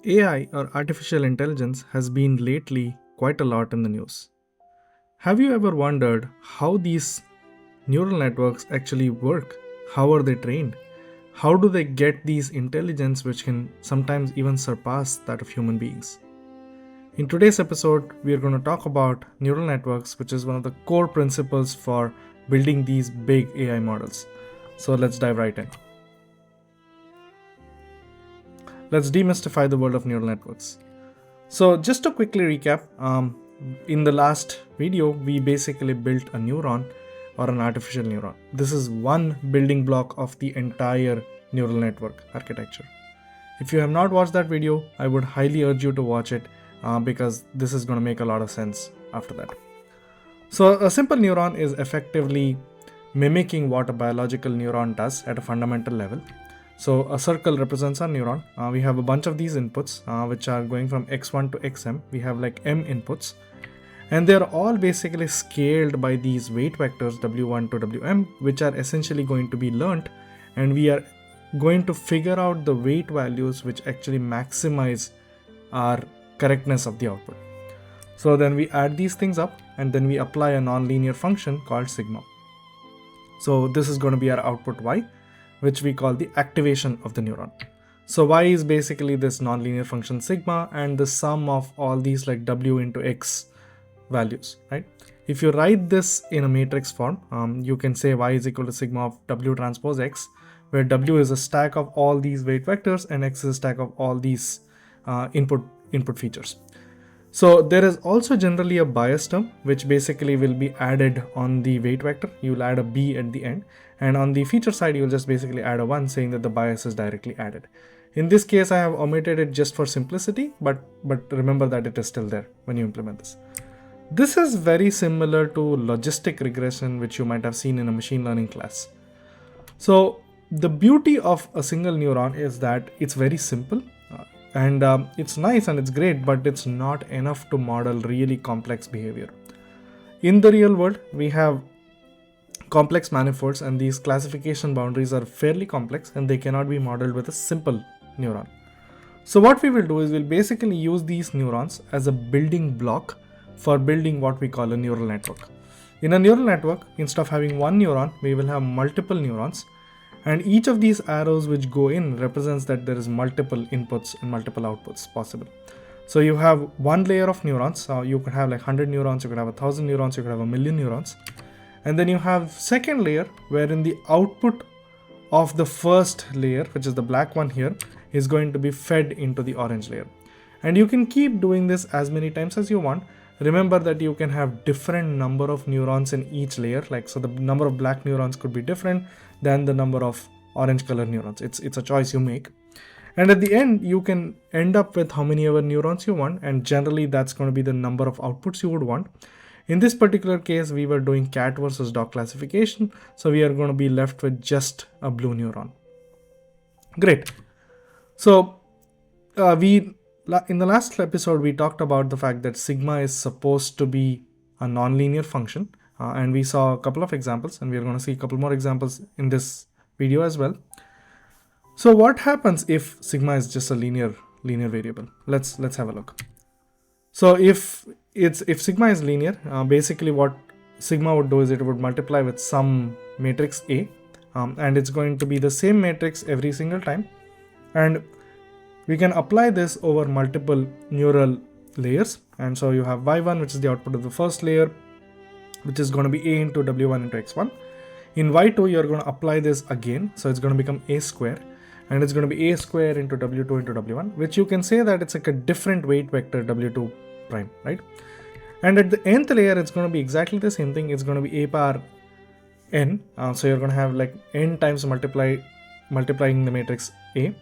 AI or artificial intelligence has been lately quite a lot in the news. Have you ever wondered how these neural networks actually work? How are they trained? How do they get these intelligence which can sometimes even surpass that of human beings? In today's episode, we are going to talk about neural networks, which is one of the core principles for building these big AI models. So let's dive right in. Let's demystify the world of neural networks. So just to quickly recap, in the last video, we basically built a neuron or an artificial neuron. This is one building block of the entire neural network architecture. If you have not watched that video, I would highly urge you to watch it because this is going to make a lot of sense after that. So a simple neuron is effectively mimicking what a biological neuron does at a fundamental level. So a circle represents our neuron. We have a bunch of these inputs which are going from x1 to xm. We have like m inputs, and they're all basically scaled by these weight vectors w1 to wm, which are essentially going to be learnt, and we are going to figure out the weight values which actually maximize our correctness of the output. So then we add these things up, and then we apply a nonlinear function called sigma. So this is going to be our output y, which we call the activation of the neuron. So y is basically this nonlinear function sigma and the sum of all these like w into x values, right? If you write this in a matrix form, you can say y is equal to sigma of w transpose x, where w is a stack of all these weight vectors and x is a stack of all these input features. So there is also generally a bias term which basically will be added on the weight vector. You'll add a b at the end, and on the feature side you'll just basically add a 1 saying that the bias is directly added. In this case I have omitted it just for simplicity, but remember that it is still there when you implement this. This is very similar to logistic regression, which you might have seen in a machine learning class. So the beauty of a single neuron is that it's very simple. And it's nice and it's great, but it's not enough to model really complex behavior. In the real world, we have complex manifolds, and these classification boundaries are fairly complex and they cannot be modeled with a simple neuron. So what we will do is we'll basically use these neurons as a building block for building what we call a neural network. In a neural network, instead of having one neuron, we will have multiple neurons. And each of these arrows which go in represents that there is multiple inputs and multiple outputs possible. So you have one layer of neurons. You could have like 100 neurons, you could have 1,000 neurons, you could have 1,000,000 neurons. And then you have second layer wherein the output of the first layer, which is the black one here, is going to be fed into the orange layer. And you can keep doing this as many times as you want. Remember that you can have different number of neurons in each layer. Like, so the number of black neurons could be different than the number of orange color neurons. It's a choice you make. And at the end, you can end up with how many ever neurons you want. And generally that's going to be the number of outputs you would want. In this particular case, we were doing cat versus dog classification. So we are going to be left with just a blue neuron. Great. So in the last episode, we talked about the fact that sigma is supposed to be a nonlinear function. And we saw a couple of examples, and we're going to see a couple more examples in this video as well. So what happens if sigma is just a linear variable? Let's have a look. So if sigma is linear, basically what sigma would do is it would multiply with some matrix A, and it's going to be the same matrix every single time. And we can apply this over multiple neural layers. And so you have y1, which is the output of the first layer, which is going to be a into w1 into x1. In y2, you're going to apply this again. So it's going to become a square, and it's going to be a square into w2 into w1, which you can say that it's like a different weight vector w2 prime, right? And at the nth layer, it's going to be exactly the same thing. It's going to be a power n. So you're going to have like n times multiplying the matrix A,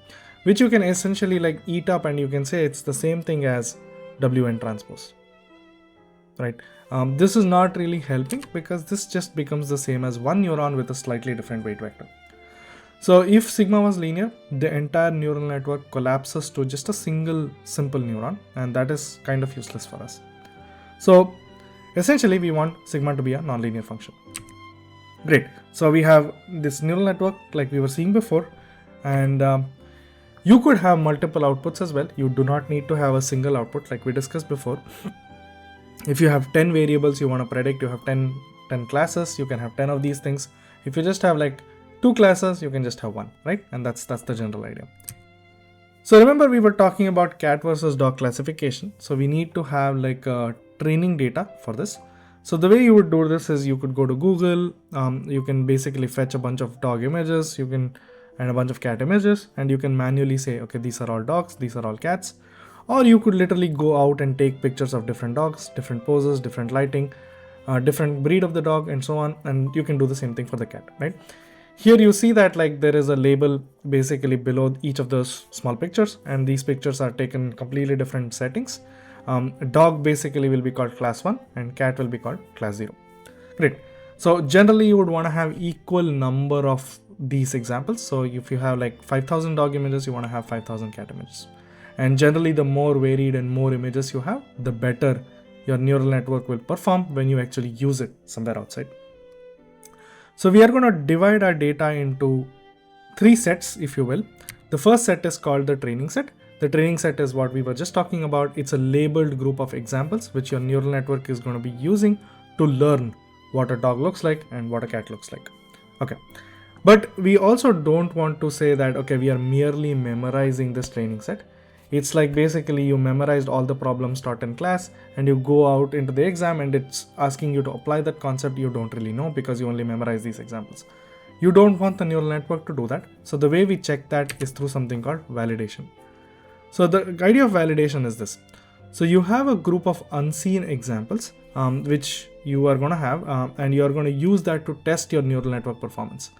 which you can essentially like eat up, and you can say it's the same thing as wn transpose, right? This is not really helping because this just becomes the same as one neuron with a slightly different weight vector. So if sigma was linear, the entire neural network collapses to just a single simple neuron, and that is kind of useless for us. So essentially we want sigma to be a nonlinear function. Great. So we have this neural network like we were seeing before, and You could have multiple outputs as well. You do not need to have a single output like we discussed before. If you have 10 variables you want to predict, you have 10 classes, you can have 10 of these things. If you just have like 2 classes, you can just have 1, right? And that's the general idea. So remember we were talking about cat versus dog classification. So we need to have like training data for this. So the way you would do this is you could go to Google, you can basically fetch a bunch of dog images, and a bunch of cat images, and you can manually say, okay, these are all dogs, these are all cats. Or you could literally go out and take pictures of different dogs, different poses, different lighting, different breed of the dog, and so on. And you can do the same thing for the cat, right? Here you see that like there is a label basically below each of those small pictures, and these pictures are taken in completely different settings. Dog basically will be called class 1 and cat will be called class 0. Great. So generally you would want to have equal number of these examples. So if you have like 5,000 dog images, you want to have 5,000 cat images. And generally the more varied and more images you have, the better your neural network will perform when you actually use it somewhere outside. So we are going to divide our data into 3 sets, if you will. The first set is called the training set. The training set is what we were just talking about. It's a labeled group of examples which your neural network is going to be using to learn what a dog looks like and what a cat looks like. Okay. But we also don't want to say that, okay, we are merely memorizing this training set. It's like basically you memorized all the problems taught in class and you go out into the exam and it's asking you to apply that concept you don't really know because you only memorize these examples. You don't want the neural network to do that. So the way we check that is through something called validation. So the idea of validation is this. So you have a group of unseen examples which you are going to have and you are going to use that to test your neural network performance.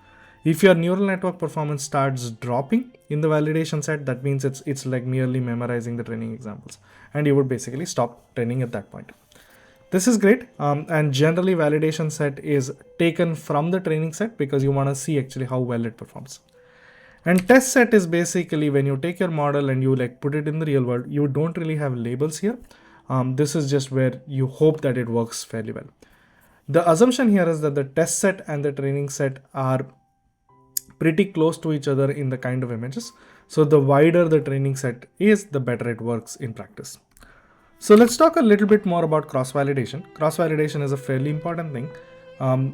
If your neural network performance starts dropping in the validation set, that means it's like merely memorizing the training examples, and you would basically stop training at that point. This is great, and generally validation set is taken from the training set because you want to see actually how well it performs. And test set is basically when you take your model and you like put it in the real world, you don't really have labels here. This is just where you hope that it works fairly well. The assumption here is that the test set and the training set are pretty close to each other in the kind of images. So the wider the training set is, the better it works in practice. So let's talk a little bit more about cross-validation. Cross-validation is a fairly important thing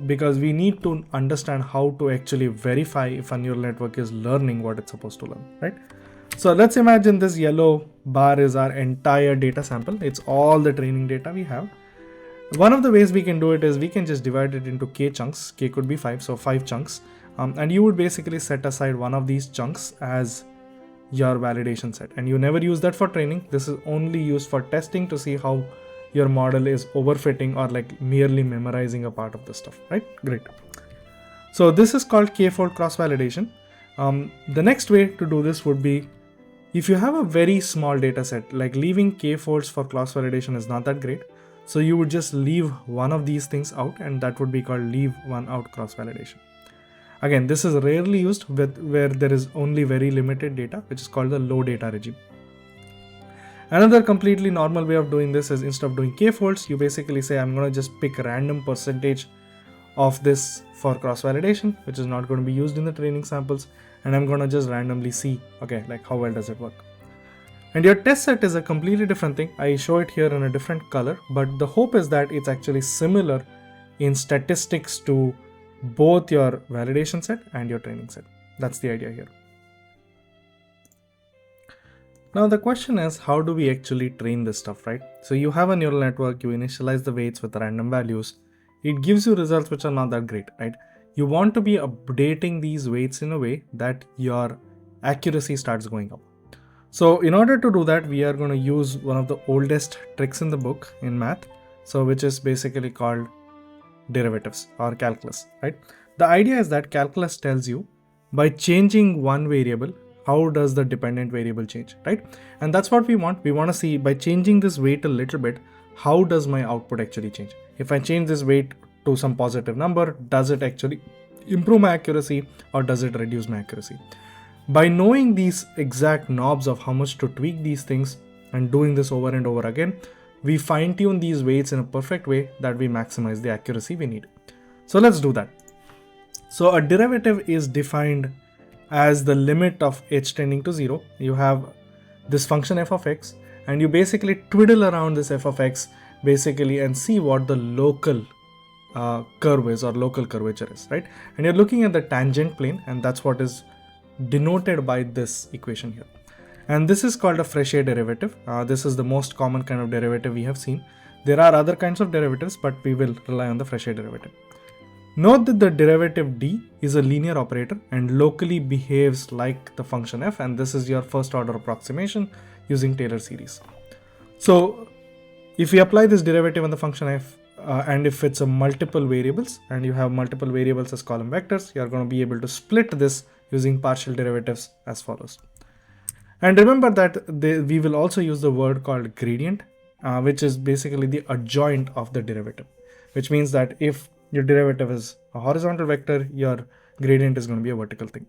because we need to understand how to actually verify if a neural network is learning what it's supposed to learn, right? So let's imagine this yellow bar is our entire data sample. It's all the training data we have. One of the ways we can do it is we can just divide it into k chunks. K could be 5, so 5 chunks. And you would basically set aside one of these chunks as your validation set, and you never use that for training. This is only used for testing to see how your model is overfitting or like merely memorizing a part of the stuff, right? Great. So this is called k-fold cross-validation. The next way to do this would be if you have a very small data set, like leaving k-folds for cross-validation is not that great. So you would just leave one of these things out, and that would be called leave one out cross-validation. Again, this is rarely used where there is only very limited data, which is called the low data regime. Another completely normal way of doing this is instead of doing k-folds, you basically say, I'm going to just pick a random percentage of this for cross-validation, which is not going to be used in the training samples. And I'm going to just randomly see, okay, like how well does it work? And your test set is a completely different thing. I show it here in a different color, but the hope is that it's actually similar in statistics to both your validation set and your training set. That's the idea here. Now the question is, how do we actually train this stuff, right? So you have a neural network, you initialize the weights with random values. It gives you results which are not that great, right? You want to be updating these weights in a way that your accuracy starts going up. So in order to do that, we are going to use one of the oldest tricks in the book in math, so which is basically called derivatives or calculus, right? The idea is that calculus tells you by changing one variable, how does the dependent variable change, right? And that's what we want. We want to see by changing this weight a little bit, how does my output actually change? If I change this weight to some positive number, does it actually improve my accuracy or does it reduce my accuracy? By knowing these exact knobs of how much to tweak these things and doing this over and over again, we fine tune these weights in a perfect way that we maximize the accuracy we need. So let's do that. So a derivative is defined as the limit of h tending to 0, you have this function f of x, and you basically twiddle around this f of x basically and see what the local curve is or local curvature is, right? And you're looking at the tangent plane, and that's what is denoted by this equation here. And this is called a Fréchet derivative. This is the most common kind of derivative we have seen. There are other kinds of derivatives, but we will rely on the Fréchet derivative. Note that the derivative d is a linear operator and locally behaves like the function f, and this is your first order approximation using Taylor series. So if we apply this derivative on the function f, and if it's a multiple variables and you have multiple variables as column vectors, you are going to be able to split this using partial derivatives as follows. And remember that we will also use the word called gradient, which is basically the adjoint of the derivative, which means that if your derivative is a horizontal vector, your gradient is going to be a vertical thing.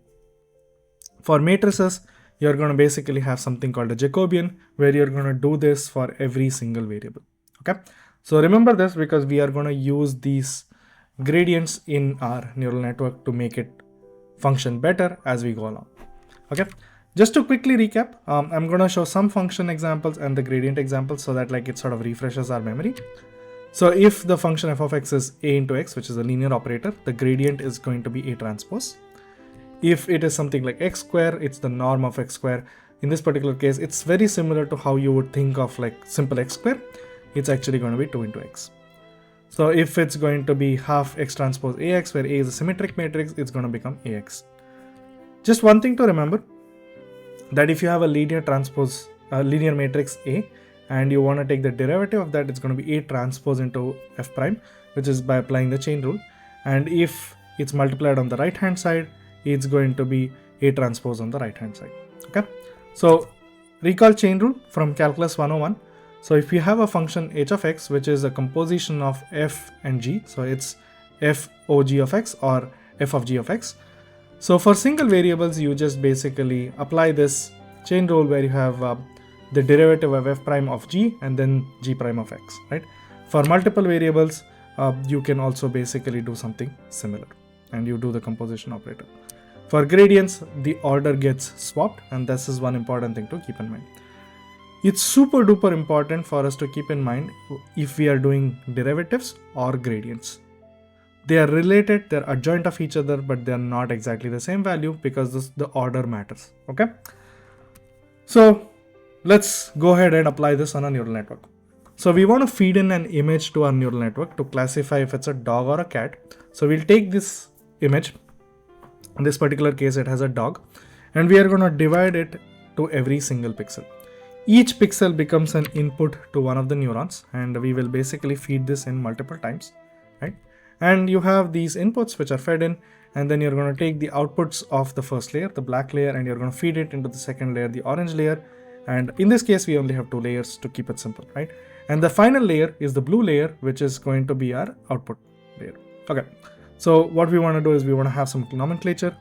For matrices, you're going to basically have something called a Jacobian, where you're going to do this for every single variable. Okay, so remember this because we are going to use these gradients in our neural network to make it function better as we go along. Okay, just to quickly recap, I'm going to show some function examples and the gradient examples so that it sort of refreshes our memory. So if the function f of x is a into x, which is a linear operator, the gradient is going to be a transpose. If it is something like x square, it's the norm of x square. In this particular case, it's very similar to how you would think of simple x square. It's actually going to be 2 into x. So if it's going to be half x transpose ax, where a is a symmetric matrix, it's going to become ax. Just one thing to remember, that if you have a linear transpose, linear matrix A, and you want to take the derivative of that, it's going to be a transpose into f prime, which is by applying the chain rule. And if it's multiplied on the right hand side, it's going to be a transpose on the right hand side. Okay, so recall chain rule from calculus 101. So if you have a function h of x, which is a composition of f and g, so it's f o g of x or f of g of x. So for single variables, you just basically apply this chain rule where you have the derivative of f prime of g and then g prime of x, right? For multiple variables, you can also basically do something similar and you do the composition operator. For gradients, the order gets swapped, and this is one important thing to keep in mind. It's super duper important for us to keep in mind if we are doing derivatives or gradients. They are related, they're adjoint of each other, but they're not exactly the same value because the order matters. Okay, so let's go ahead and apply this on a neural network. So we want to feed in an image to our neural network to classify if it's a dog or a cat. So we'll take this image. In this particular case, it has a dog, and we are going to divide it to every single pixel. Each pixel becomes an input to one of the neurons, and we will basically feed this in multiple times, right? And you have these inputs which are fed in, and then you're going to take the outputs of the first layer, the black layer, and you're going to feed it into the second layer, the orange layer. And in this case, we only have 2 layers to keep it simple, right? And the final layer is the blue layer, which is going to be our output layer. Okay, so what we want to do is we want to have some nomenclature.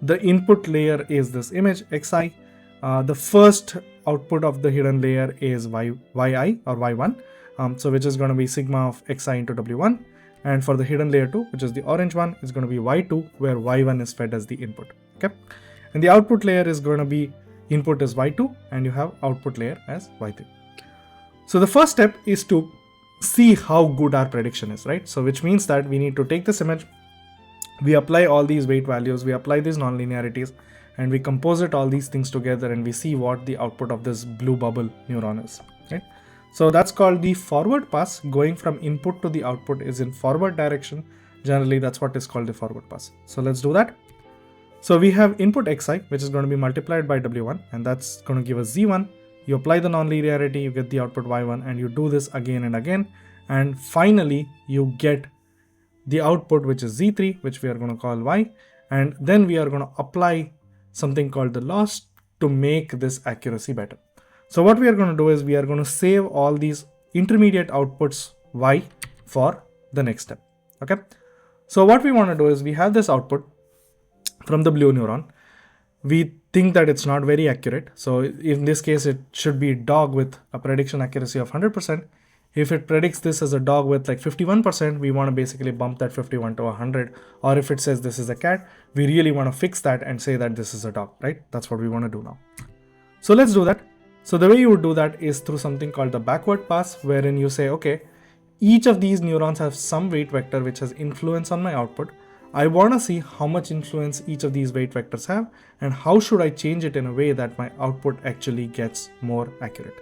The input layer is this image xi. The first output of the hidden layer is yi or y1, so which is going to be sigma of xi into w1. And for the hidden layer 2, which is the orange one, is going to be y2, where y1 is fed as the input. Okay, and the output layer is going to be input is y2, and you have output layer as y3. So the first step is to see how good our prediction is, right? So which means that we need to take this image, we apply all these weight values, we apply these nonlinearities, and we composite all these things together, and we see what the output of this blue bubble neuron is, right? So that's called the forward pass. Going from input to the output is in forward direction. Generally, that's what is called the forward pass. So let's do that. So we have input xi, which is going to be multiplied by w1, and that's going to give us z1. You apply the nonlinearity, you get the output y1, and you do this again and again. And finally, you get the output, which is z3, which we are going to call y. And then we are going to apply something called the loss to make this accuracy better. So what we are going to do is we are going to save all these intermediate outputs y for the next step. Okay, so what we want to do is we have this output from the blue neuron. We think that it's not very accurate. So in this case, it should be dog with a prediction accuracy of 100%. If it predicts this as a dog with like 51%, we want to basically bump that 51 to 100. Or if it says this is a cat, we really want to fix that and say that this is a dog, right? That's what we want to do now. So let's do that. So the way you would do that is through something called the backward pass, wherein you say, okay, each of these neurons have some weight vector which has influence on my output. I want to see how much influence each of these weight vectors have and how should I change it in a way that my output actually gets more accurate.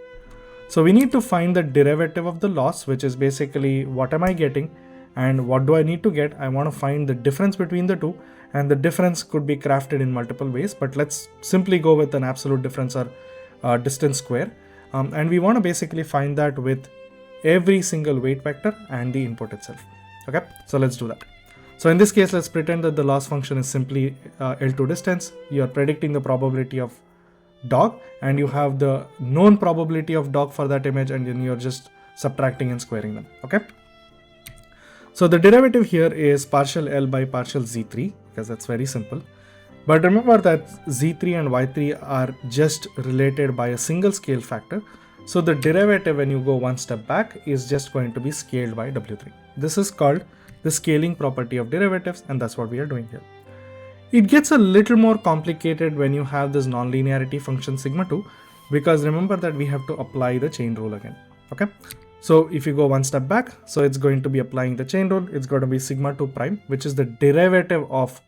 So we need to find the derivative of the loss, which is basically what am I getting and what do I need to get. I want to find the difference between the two, and the difference could be crafted in multiple ways, but let's simply go with an absolute difference or distance square. And we want to basically find that with every single weight vector and the input itself. Okay, so let's do that. So in this case, let's pretend that the loss function is simply L2 distance. You're predicting the probability of dog and you have the known probability of dog for that image, and then you're just subtracting and squaring them. Okay. So the derivative here is partial L by partial Z3, because that's very simple. But remember that Z3 and Y3 are just related by a single scale factor. So the derivative when you go one step back is just going to be scaled by W3. This is called the scaling property of derivatives, and that's what we are doing here. It gets a little more complicated when you have this nonlinearity function sigma 2, because remember that we have to apply the chain rule again. Okay. So if you go one step back, so it's going to be applying the chain rule. It's going to be sigma 2 prime, which is the derivative of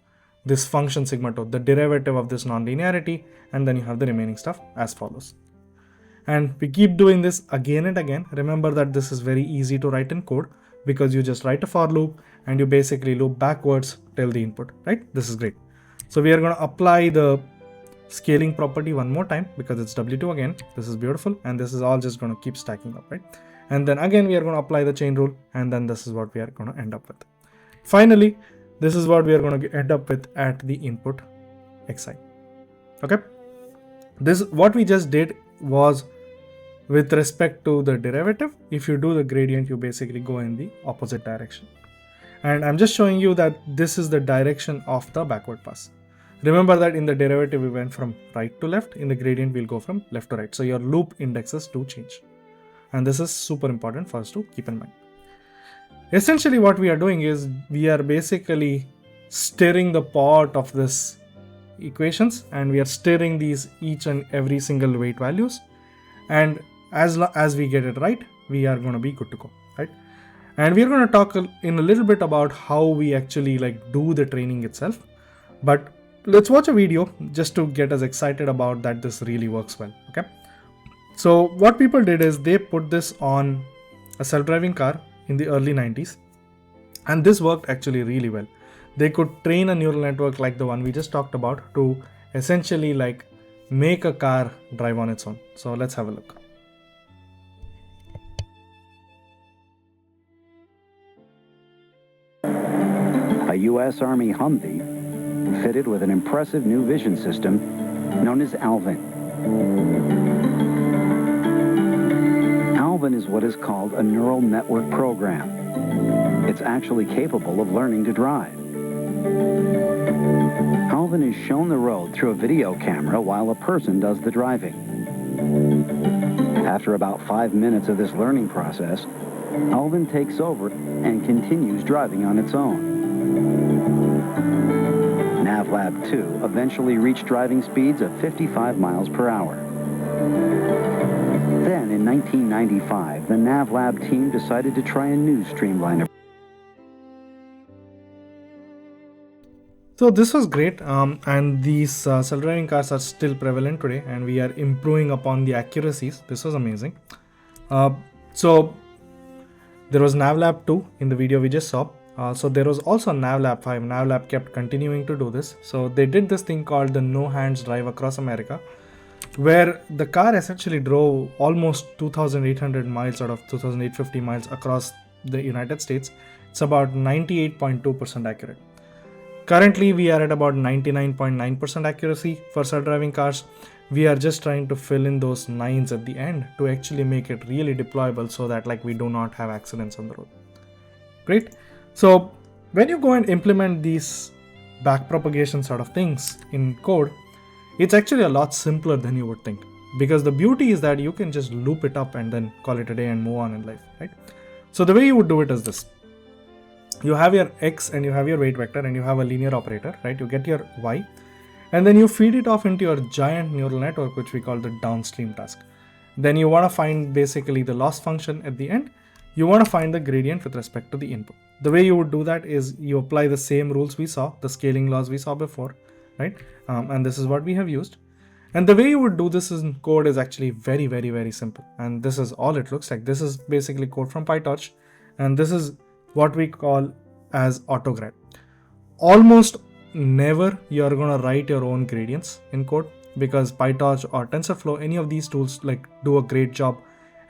this function sigma 2, the derivative of this nonlinearity, and then you have the remaining stuff as follows. And we keep doing this again and again. Remember that this is very easy to write in code because you just write a for loop and you basically loop backwards till the input, right? This is great. So we are going to apply the scaling property one more time because it's W2 again. This is beautiful. And this is all just going to keep stacking up, right? And then again, we are going to apply the chain rule, and then this is what we are going to end up with. Finally, this is what we are going to end up with at the input xi. Okay. This, what we just did was with respect to the derivative. If you do the gradient, you basically go in the opposite direction. And I'm just showing you that this is the direction of the backward pass. Remember that in the derivative, we went from right to left. In the gradient, we'll go from left to right. So your loop indexes do change. And this is super important for us to keep in mind. Essentially, what we are doing is we are basically stirring the pot of this equations, and we are stirring these each and every single weight values. And as we get it right, we are going to be good to go, right? And we are going to talk in a little bit about how we actually like do the training itself. But let's watch a video just to get us excited about that this really works well. Okay. So what people did is they put this on a self-driving car in the early 90s. And this worked actually really well. They could train a neural network like the one we just talked about to essentially like make a car drive on its own. So let's have a look. A U.S. Army Humvee fitted with an impressive new vision system known as Alvin. Alvin is what is called a neural network program. It's actually capable of learning to drive. Alvin is shown the road through a video camera while a person does the driving. After about 5 minutes of this learning process, Alvin takes over and continues driving on its own. NavLab 2 eventually reached driving speeds of 55 miles per hour. Then, in 1995, the NavLab team decided to try a new streamliner. So this was great, and these self-driving cars are still prevalent today, and we are improving upon the accuracies. This was amazing. So there was NavLab 2 in the video we just saw. So there was also NavLab 5. NavLab kept continuing to do this. So they did this thing called the no hands drive across America, where the car essentially drove almost 2,800 miles out of 2,850 miles across the United States. It's about 98.2% accurate. Currently, we are at about 99.9% accuracy for self-driving cars. We are just trying to fill in those nines at the end to actually make it really deployable so that like we do not have accidents on the road. Great. So when you go and implement these backpropagation sort of things in code, it's actually a lot simpler than you would think. because the beauty is that you can just loop it up and then call it a day and move on in life, right? So the way you would do it is this. You have your x and you have your weight vector and you have a linear operator, right? You get your y and then you feed it off into your giant neural network, which we call the downstream task. Then you want to find basically the loss function at the end. You want to find the gradient with respect to the input. The way you would do that is you apply the same rules we saw, the scaling laws we saw before, right? And this is what we have used. And the way you would do this in code is actually very, very, very simple. And this is all it looks like. This is basically code from PyTorch. And this is what we call as Autograd. Almost never you're going to write your own gradients in code, because PyTorch or TensorFlow, any of these tools like do a great job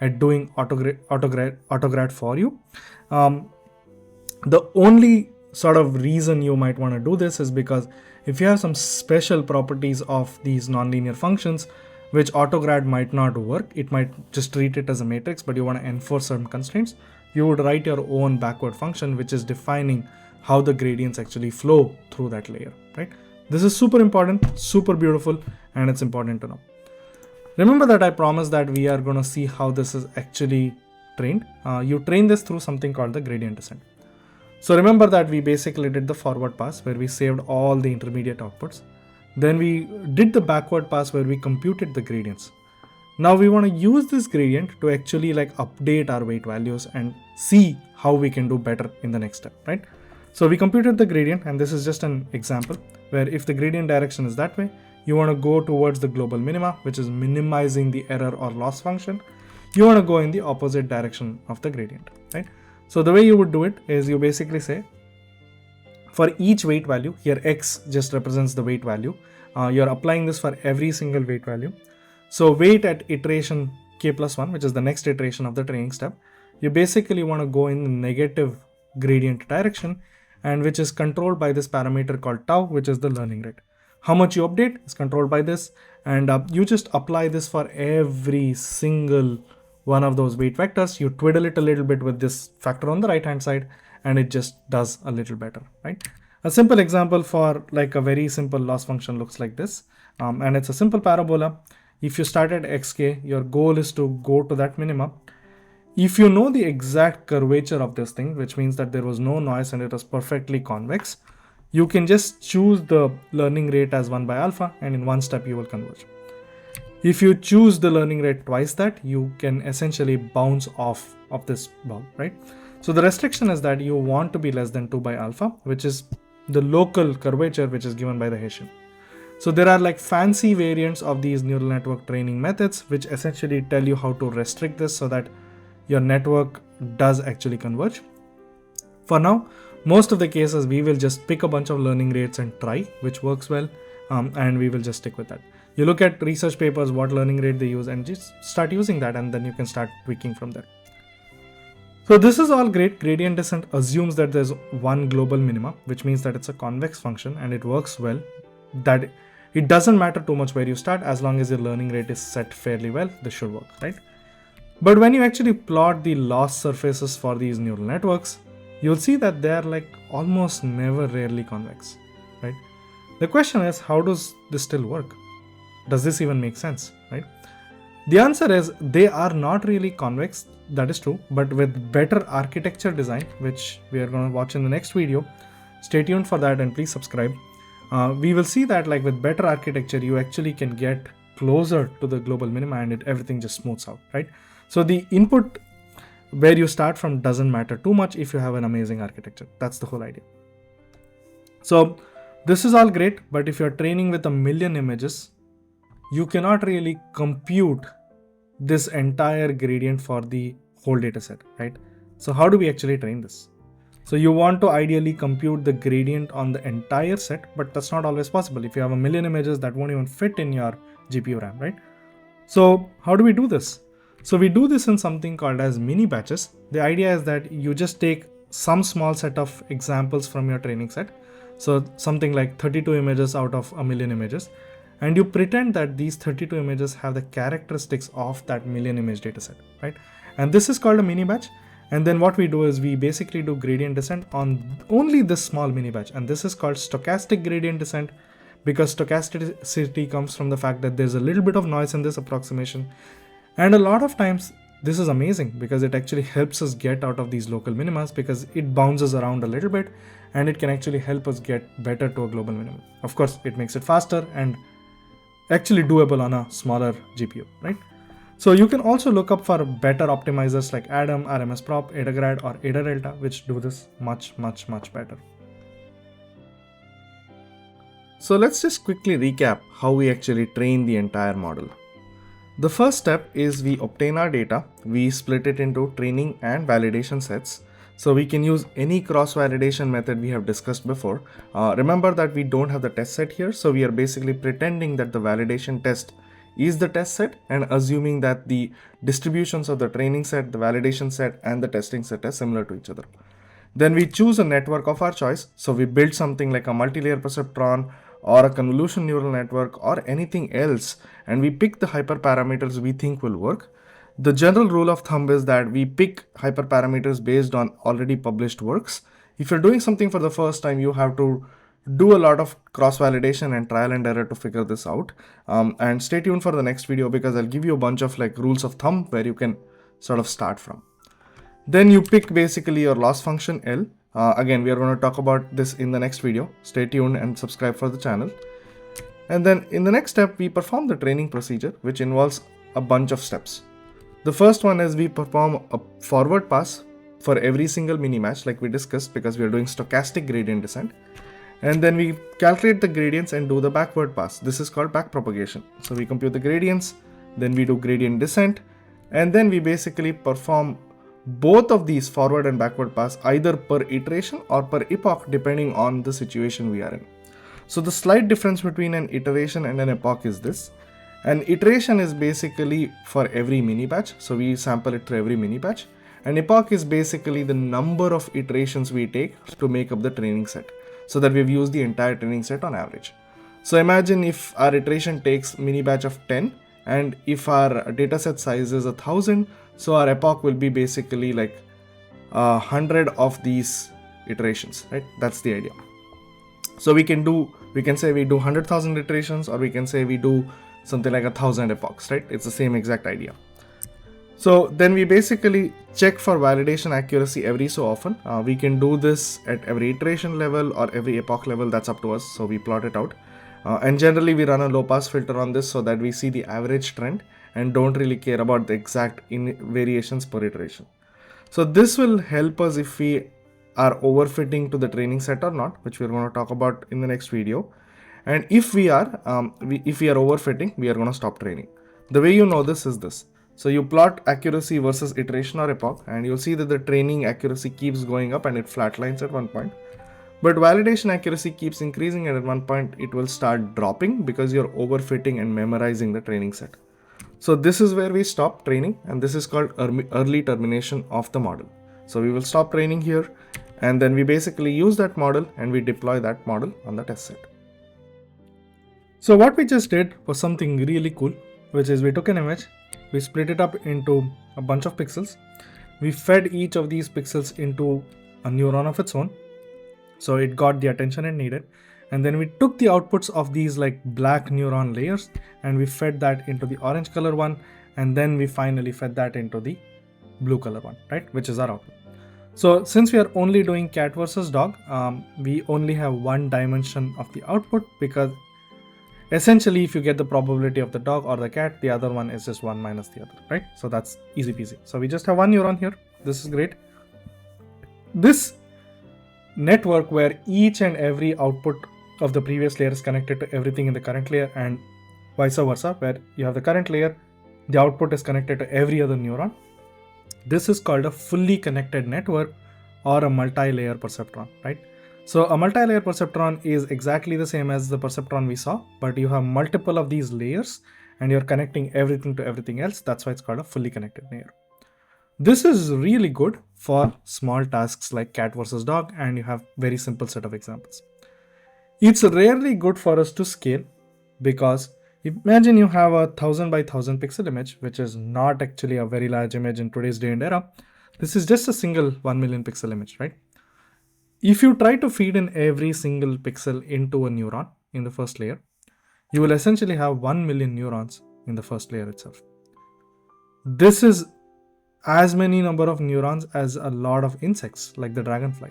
at doing Autograd for you. The only sort of reason you might want to do this is because if you have some special properties of these nonlinear functions, which Autograd might not work, it might just treat it as a matrix, but you want to enforce certain constraints, you would write your own backward function, which is defining how the gradients actually flow through that layer, right? This is super important, super beautiful, and it's important to know. Remember that I promised that we are going to see how this is actually trained. You train this through something called the gradient descent. So remember that we basically did the forward pass where we saved all the intermediate outputs. Then we did the backward pass where we computed the gradients. Now we want to use this gradient to actually like update our weight values and see how we can do better in the next step, right? So we computed the gradient, and this is just an example where if the gradient direction is that way, you want to go towards the global minima, which is minimizing the error or loss function. You want to go in the opposite direction of the gradient, right? So the way you would do it is you basically say, for each weight value, here x just represents the weight value. You're applying this for every single weight value. So weight at iteration k+1, which is the next iteration of the training step, you basically want to go in the negative gradient direction, and which is controlled by this parameter called tau, which is the learning rate. How much you update is controlled by this, and you just apply this for every single one of those weight vectors. You twiddle it a little bit with this factor on the right hand side, and it just does a little better, right? A simple example for like a very simple loss function looks like this, and it's a simple parabola. If you start at xk, your goal is to go to that minima. If you know the exact curvature of this thing, which means that there was no noise and it was perfectly convex, you can just choose the learning rate as 1 by alpha, and in one step you will converge. If you choose the learning rate twice that, you can essentially bounce off of this bound, right? So the restriction is that you want to be less than 2 by alpha, which is the local curvature which is given by the Hessian. So there are like fancy variants of these neural network training methods which essentially tell you how to restrict this so that your network does actually converge. For now, most of the cases we will just pick a bunch of learning rates and try which works well, and we will just stick with that. You look at research papers, what learning rate they use, and just start using that, and then you can start tweaking from there. So this is all great. Gradient descent assumes that there's one global minima, which means that it's a convex function and it works well. That it doesn't matter too much where you start, as long as your learning rate is set fairly well, this should work, right? But when you actually plot the loss surfaces for these neural networks, you'll see that they're like almost never rarely convex, right? The question is, how does this still work? Does this even make sense, right? The answer is they are not really convex, that is true, but with better architecture design, which we are going to watch in the next video. Stay tuned for that and please subscribe. We will see that like with better architecture, you actually can get closer to the global minima and everything just smooths out, right? So the input where you start from doesn't matter too much if you have an amazing architecture. That's the whole idea. So this is all great, but if you're training with 1 million images, you cannot really compute this entire gradient for the whole data set, right? So how do we actually train this? So you want to ideally compute the gradient on the entire set, but that's not always possible. If you have 1 million images, that won't even fit in your GPU RAM, right? So how do we do this? So we do this in something called as mini batches. The idea is that you just take some small set of examples from your training set. So something like 32 images out of 1 million images. And you pretend that these 32 images have the characteristics of that 1 million image dataset, right? And this is called a mini batch. And then what we do is we basically do gradient descent on only this small mini batch. And this is called stochastic gradient descent, because stochasticity comes from the fact that there's a little bit of noise in this approximation. And a lot of times this is amazing because it actually helps us get out of these local minimas, because it bounces around a little bit and it can actually help us get better to a global minimum. Of course, it makes it faster and actually doable on a smaller GPU, right? So you can also look up for better optimizers like Adam, RMSprop, Autograd, or Ada Delta, which do this much better. So let's just quickly recap how we actually train the entire model. The first step is we obtain our data, we split it into training and validation sets. So we can use any cross-validation method we have discussed before. Remember that we don't have the test set here, so we are basically pretending that the validation test is the test set and assuming that the distributions of the training set, the validation set, and the testing set are similar to each other. Then we choose a network of our choice. So we build something like a multi-layer perceptron or a convolution neural network or anything else, and we pick the hyperparameters we think will work. The general rule of thumb is that we pick hyperparameters based on already published works. If you're doing something for the first time, you have to do a lot of cross-validation and trial and error to figure this out. And stay tuned for the next video, because I'll give you a bunch of like rules of thumb where you can sort of start from. Then you pick basically your loss function L. Again, we are going to talk about this in the next video. Stay tuned and subscribe for the channel. And then in the next step, we perform the training procedure, which involves a bunch of steps. The first one is we perform a forward pass for every single mini match like we discussed, because we are doing stochastic gradient descent. And then we calculate the gradients and do the backward pass. This is called backpropagation. So we compute the gradients, then we do gradient descent, and then we basically perform both of these forward and backward pass either per iteration or per epoch, depending on the situation we are in. So the slight difference between an iteration and an epoch is this. An iteration is basically for every mini batch, so we sample it through every mini batch. An epoch is basically the number of iterations we take to make up the training set, so that we've used the entire training set on average. So imagine if our iteration takes mini batch of 10, and if our dataset size is 1000, so our epoch will be basically like 100 of these iterations, right? That's the idea. So we can say we do 100,000 iterations, or we can say we do something like 1000 epochs, right? It's the same exact idea. So then we basically check for validation accuracy every so often. We can do this at every iteration level or every epoch level, that's up to us. So we plot it out. And generally we run a low pass filter on this so that we see the average trend and don't really care about the exact variations per iteration. So this will help us if we are overfitting to the training set or not, which we're going to talk about in the next video. And if we are overfitting, we are going to stop training. The way you know this is this. So you plot accuracy versus iteration or epoch, and you'll see that the training accuracy keeps going up and it flatlines at one point. But validation accuracy keeps increasing, and at one point it will start dropping because you're overfitting and memorizing the training set. So this is where we stop training, and this is called early termination of the model. So we will stop training here, and then we basically use that model and we deploy that model on the test set. So what we just did was something really cool, which is we took an image, we split it up into a bunch of pixels, we fed each of these pixels into a neuron of its own, so it got the attention it needed, and then we took the outputs of these like black neuron layers and we fed that into the orange color one, and then we finally fed that into the blue color one, right, which is our output. So since we are only doing cat versus dog, we only have one dimension of the output, because essentially if you get the probability of the dog or the cat, the other one is just one minus the other, right? So that's easy peasy. So we just have one neuron here. This is great. This network where each and every output of the previous layer is connected to everything in the current layer, and vice versa, where you have the current layer, the output is connected to every other neuron. This is called a fully connected network or a multi-layer perceptron, right? So a multi-layer perceptron is exactly the same as the perceptron we saw, but you have multiple of these layers and you're connecting everything to everything else. That's why it's called a fully connected layer. This is really good for small tasks like cat versus dog, and you have very simple set of examples. It's rarely good for us to scale, because imagine you have a 1000 by 1000 pixel image, which is not actually a very large image in today's day and era. This is just a single 1 million pixel image, right? If you try to feed in every single pixel into a neuron in the first layer, you will essentially have 1 million neurons in the first layer itself. This is as many number of neurons as a lot of insects like the dragonfly,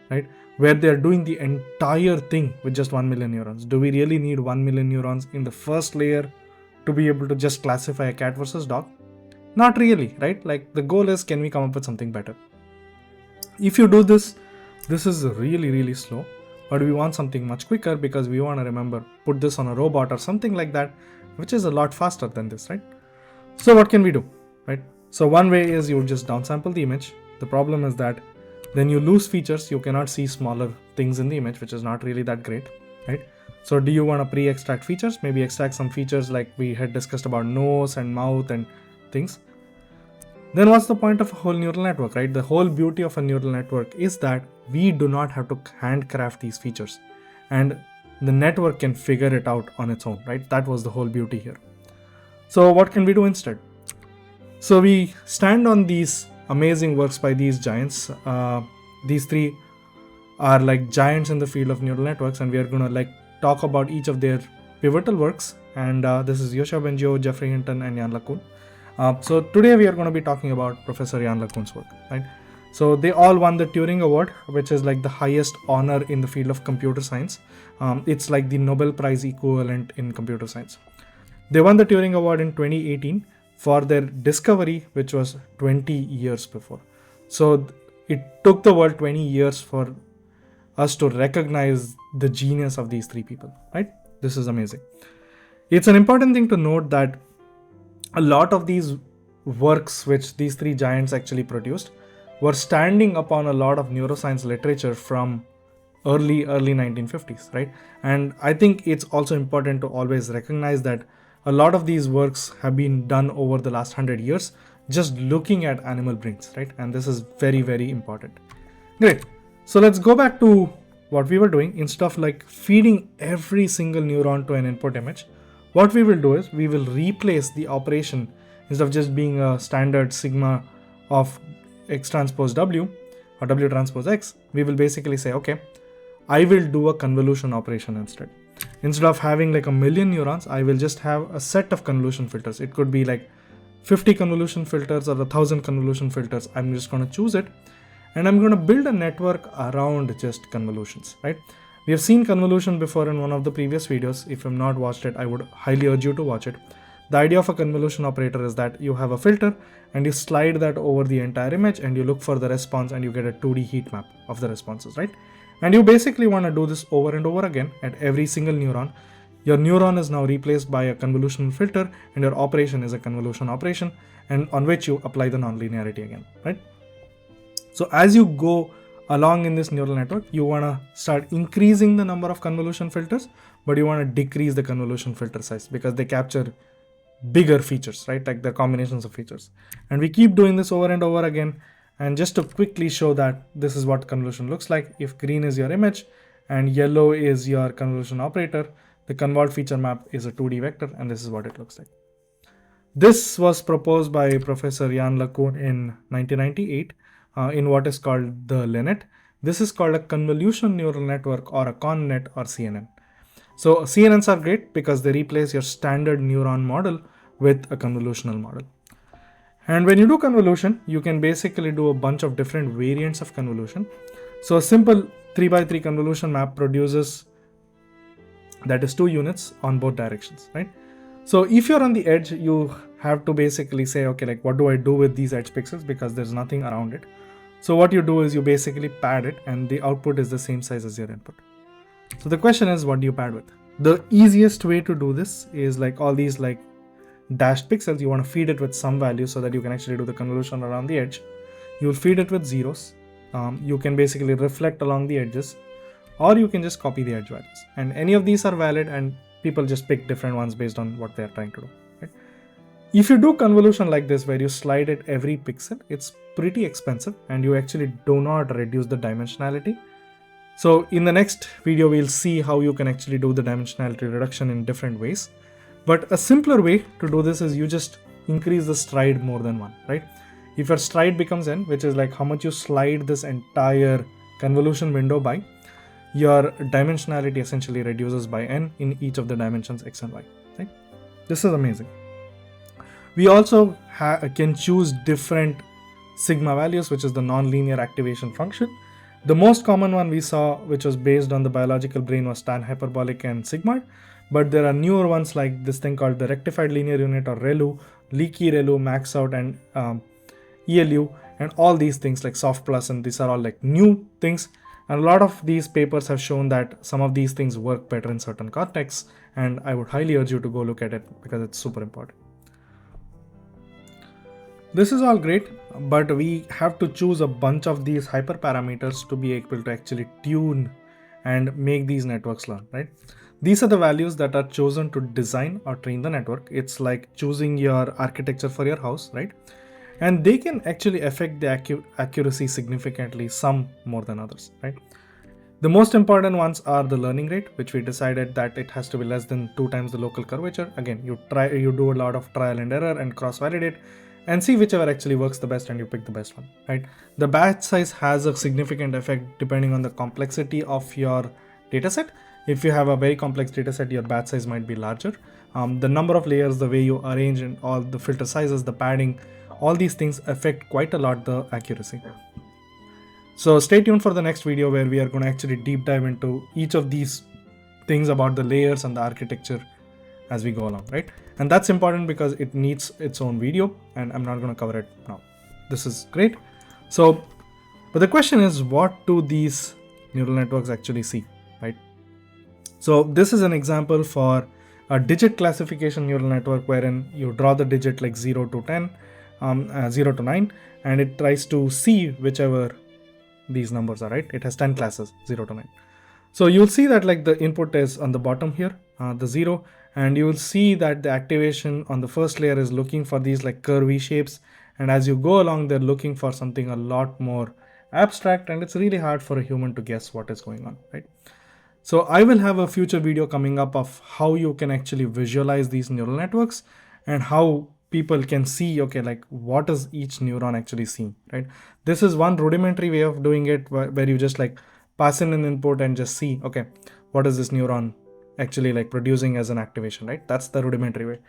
right? Where they are doing the entire thing with just 1 million neurons. Do we really need 1 million neurons in the first layer to be able to just classify a cat versus dog? Not really, right? Like the goal is, can we come up with something better? If you do this, this is really, really slow, but we want something much quicker because we want to remember, put this on a robot or something like that, which is a lot faster than this, right? So what can we do, right? So one way is you just downsample the image. The problem is that then you lose features. You cannot see smaller things in the image, which is not really that great, right? So do you want to pre-extract features? Maybe extract some features like we had discussed about nose and mouth and things. Then what's the point of a whole neural network, right? The whole beauty of a neural network is that we do not have to handcraft these features, and the network can figure it out on its own, right? That was the whole beauty here. So what can we do instead? So we stand on these amazing works by these giants. These three are like giants in the field of neural networks, and we are going to like talk about each of their pivotal works. And this is Yoshua Bengio, Jeffrey Hinton, and Yann LeCun. So today we are going to be talking about Professor Yann LeCun's work, right? So they all won the Turing Award, which is like the highest honor in the field of computer science. It's like the Nobel Prize equivalent in computer science. They won the Turing Award in 2018 for their discovery, which was 20 years before. So it took the world 20 years for us to recognize the genius of these three people, right? This is amazing. It's an important thing to note that a lot of these works which these three giants actually produced were standing upon a lot of neuroscience literature from early 1950s, right? And I think it's also important to always recognize that a lot of these works have been done over the last 100 years just looking at animal brains, right? And this is very, very important. Great. So let's go back to what we were doing. Instead of like feeding every single neuron to an input image, what we will do is we will replace the operation. Instead of just being a standard sigma of x transpose w or w transpose x, we will basically say, okay, I will do a convolution operation instead. Instead of having like a million neurons, I will just have a set of convolution filters. It could be like 50 convolution filters or 1,000 convolution filters. I'm just going to choose it, and I'm going to build a network around just convolutions, right? We have seen convolution before in one of the previous videos. If you have not watched it, I would highly urge you to watch it. The idea of a convolution operator is that you have a filter and you slide that over the entire image and you look for the response and you get a 2D heat map of the responses, right? And you basically want to do this over and over again at every single neuron. Your neuron is now replaced by a convolutional filter, and your operation is a convolution operation, and on which you apply the nonlinearity again, right? So as you go along in this neural network, you want to start increasing the number of convolution filters, but you want to decrease the convolution filter size because they capture bigger features, right? Like the combinations of features. And we keep doing this over and over again. And just to quickly show that this is what convolution looks like. If green is your image and yellow is your convolution operator, the convol feature map is a 2D vector, and this is what it looks like. This was proposed by Professor Yann LeCun in 1998 in what is called the LeNet. This is called a convolution neural network or a ConNet or CNN. So CNNs are great because they replace your standard neuron model with a convolutional model. And when you do convolution, you can basically do a bunch of different variants of convolution. So a simple 3x3 convolution map produces, that is 2 units on both directions, right? So if you're on the edge, you have to basically say, okay, like what do I do with these edge pixels because there's nothing around it. So what you do is you basically pad it and the output is the same size as your input. So the question is, what do you pad with? The easiest way to do this is like all these like dashed pixels, you want to feed it with some value so that you can actually do the convolution around the edge. You'll feed it with zeros. You can basically reflect along the edges, or you can just copy the edge values. And any of these are valid, and people just pick different ones based on what they're trying to do. Right? If you do convolution like this, where you slide it every pixel, it's pretty expensive and you actually do not reduce the dimensionality. So in the next video, we'll see how you can actually do the dimensionality reduction in different ways. But a simpler way to do this is you just increase the stride more than 1, right? If your stride becomes n, which is like how much you slide this entire convolution window by, your dimensionality essentially reduces by n in each of the dimensions x and y, right? This is amazing. We also can choose different sigma values, which is the nonlinear activation function. The most common one we saw, which was based on the biological brain, was tan hyperbolic and sigmoid. But there are newer ones like this thing called the rectified linear unit, or ReLU, leaky ReLU, max out, and ELU, and all these things like soft plus, and these are all like new things. And a lot of these papers have shown that some of these things work better in certain contexts, and I would highly urge you to go look at it because it's super important. This is all great, but we have to choose a bunch of these hyperparameters to be able to actually tune and make these networks learn, right? These are the values that are chosen to design or train the network. It's like choosing your architecture for your house, right? And they can actually affect the accuracy significantly, some more than others, right? The most important ones are the learning rate, which we decided that it has to be less than 2 times the local curvature. Again, you do a lot of trial and error and cross-validate and see whichever actually works the best, and you pick the best one, right? The batch size has a significant effect depending on the complexity of your dataset. If you have a very complex dataset, your batch size might be larger. The number of layers, the way you arrange, and all the filter sizes, the padding, all these things affect quite a lot the accuracy. So stay tuned for the next video where we are going to actually deep dive into each of these things about the layers and the architecture as we go along, right? And that's important because it needs its own video, and I'm not going to cover it now. This is great. So, but the question is, what do these neural networks actually see, right? So this is an example for a digit classification neural network wherein you draw the digit like 0 to 10, 0 to 9, and it tries to see whichever these numbers are, right? It has 10 classes, 0 to 9. So you'll see that like the input is on the bottom here, the 0, and you will see that the activation on the first layer is looking for these like curvy shapes, and as you go along they're looking for something a lot more abstract, and it's really hard for a human to guess what is going on, right? So I will have a future video coming up of how you can actually visualize these neural networks and how people can see, okay, like what is each neuron actually seeing, right? This is one rudimentary way of doing it where you just like pass in an input and just see, okay, what is this neuron actually like producing as an activation, right? That's the rudimentary way.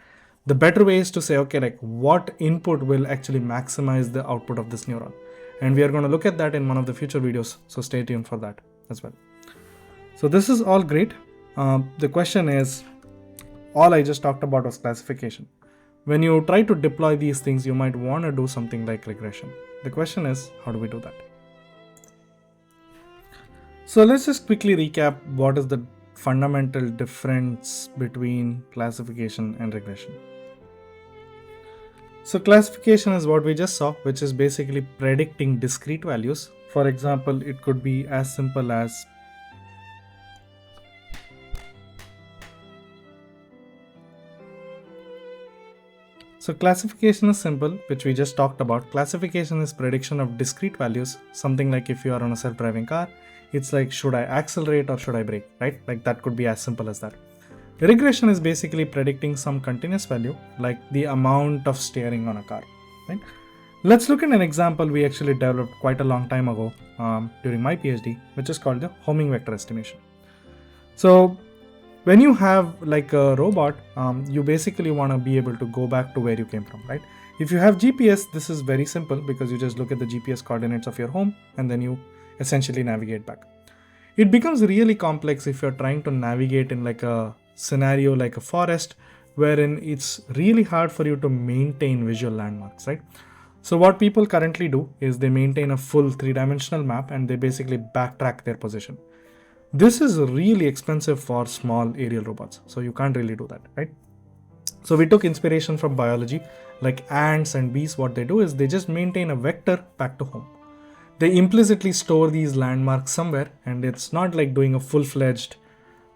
The better way is to say, okay, like what input will actually maximize the output of this neuron? And we are going to look at that in one of the future videos. So stay tuned for that as well. So this is all great. The question is, all I just talked about was classification. When you try to deploy these things, you might want to do something like regression. The question is, how do we do that? So let's just quickly recap what is the fundamental difference between classification and regression. So classification is what we just saw, which is basically predicting discrete values. For example, it could be as simple as so classification is simple, which we just talked about. Classification is prediction of discrete values. Something like if you are on a self-driving car, it's like, should I accelerate or should I brake, right? Like that could be as simple as that. Regression is basically predicting some continuous value, like the amount of steering on a car, right? Let's look at an example we actually developed quite a long time ago during my PhD, which is called the homing vector estimation. So when you have like a robot, you basically want to be able to go back to where you came from, right? If you have GPS, this is very simple because you just look at the GPS coordinates of your home and then you essentially navigate back. It becomes really complex if you're trying to navigate in like a scenario like a forest, wherein it's really hard for you to maintain visual landmarks, right? So what people currently do is they maintain a full 3-dimensional map and they basically backtrack their position. This is really expensive for small aerial robots, so you can't really do that, right? So we took inspiration from biology, like ants and bees. What they do is they just maintain a vector back to home. They implicitly store these landmarks somewhere, and it's not like doing a full-fledged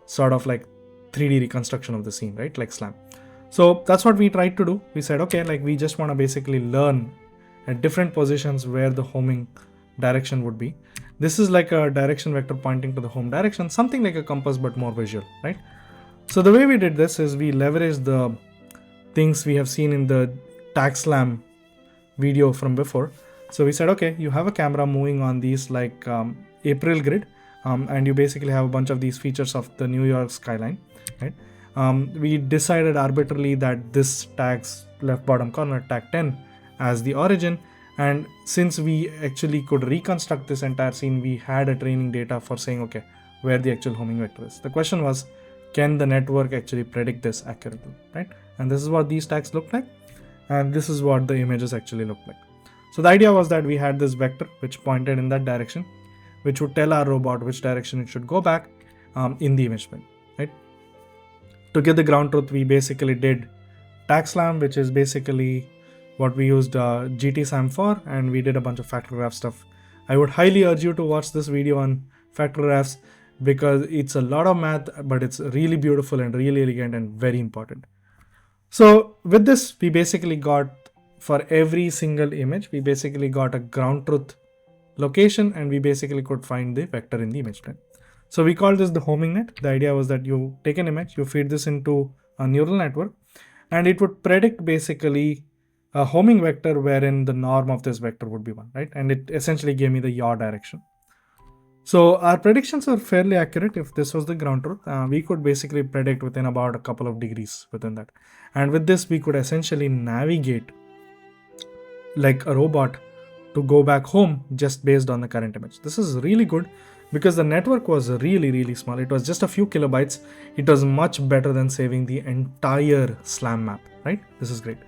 sort of like 3D reconstruction of the scene, right? Like SLAM. So that's what we tried to do. We said, okay, like we just want to basically learn at different positions where the homing direction would be. This is like a direction vector pointing to the home direction, something like a compass but more visual, right? So the way we did this is we leveraged the things we have seen in the TagSlam video from before. So we said, okay, you have a camera moving on these like April grid. and you basically have a bunch of these features of the New York skyline, right? We decided arbitrarily that this tag's left bottom corner, tag 10, as the origin. And since we actually could reconstruct this entire scene, we had a training data for saying, okay, where the actual homing vector is. The question was, can the network actually predict this accurately, right? And this is what these tags look like. And this is what the images actually look like. So the idea was that we had this vector which pointed in that direction, which would tell our robot which direction it should go back in the image plane, right? To get the ground truth, we basically did tag slam, which is basically what we used GTSAM for, and we did a bunch of factor graph stuff. I would highly urge you to watch this video on factor graphs because it's a lot of math, but it's really beautiful and really elegant and very important. So with this, we basically got, for every single image, we basically got a ground truth location, and we basically could find the vector in the image plane. So we call this the homing net. The idea was that you take an image, you feed this into a neural network, and it would predict basically a homing vector wherein the norm of this vector would be 1, right? And it essentially gave me the yaw direction. So our predictions are fairly accurate. If this was the ground truth, we could basically predict within about a couple of degrees within that. And with this, we could essentially navigate like a robot to go back home just based on the current image. This is really good because the network was really small. It was just a few kilobytes. It was much better than saving the entire SLAM map, right? This is great.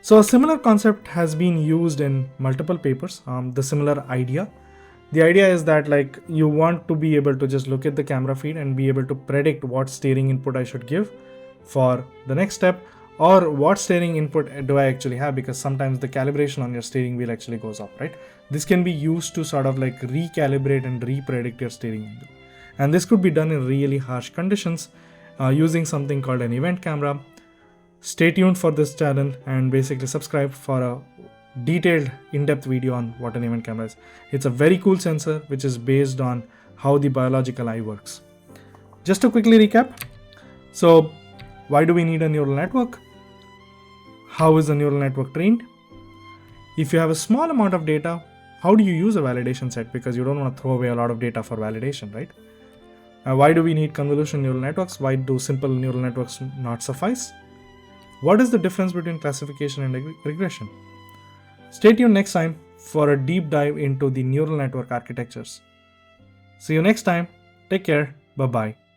So a similar concept has been used in multiple papers. The similar idea. The idea is that like you want to be able to just look at the camera feed and be able to predict what steering input I should give for the next step, or what steering input do I actually have, because sometimes the calibration on your steering wheel actually goes off, right? This can be used to sort of like recalibrate and re-predict your steering angle. And this could be done in really harsh conditions using something called an event camera. Stay tuned for this channel and basically subscribe for a detailed in-depth video on what an event camera is. It's a very cool sensor which is based on how the biological eye works. Just to quickly recap, so why do we need a neural network? How is a neural network trained? If you have a small amount of data, how do you use a validation set? Because you don't want to throw away a lot of data for validation, right? Why do we need convolution neural networks? Why do simple neural networks not suffice? What is the difference between classification and regression? Stay tuned next time for a deep dive into the neural network architectures. See you next time. Take care. Bye-bye.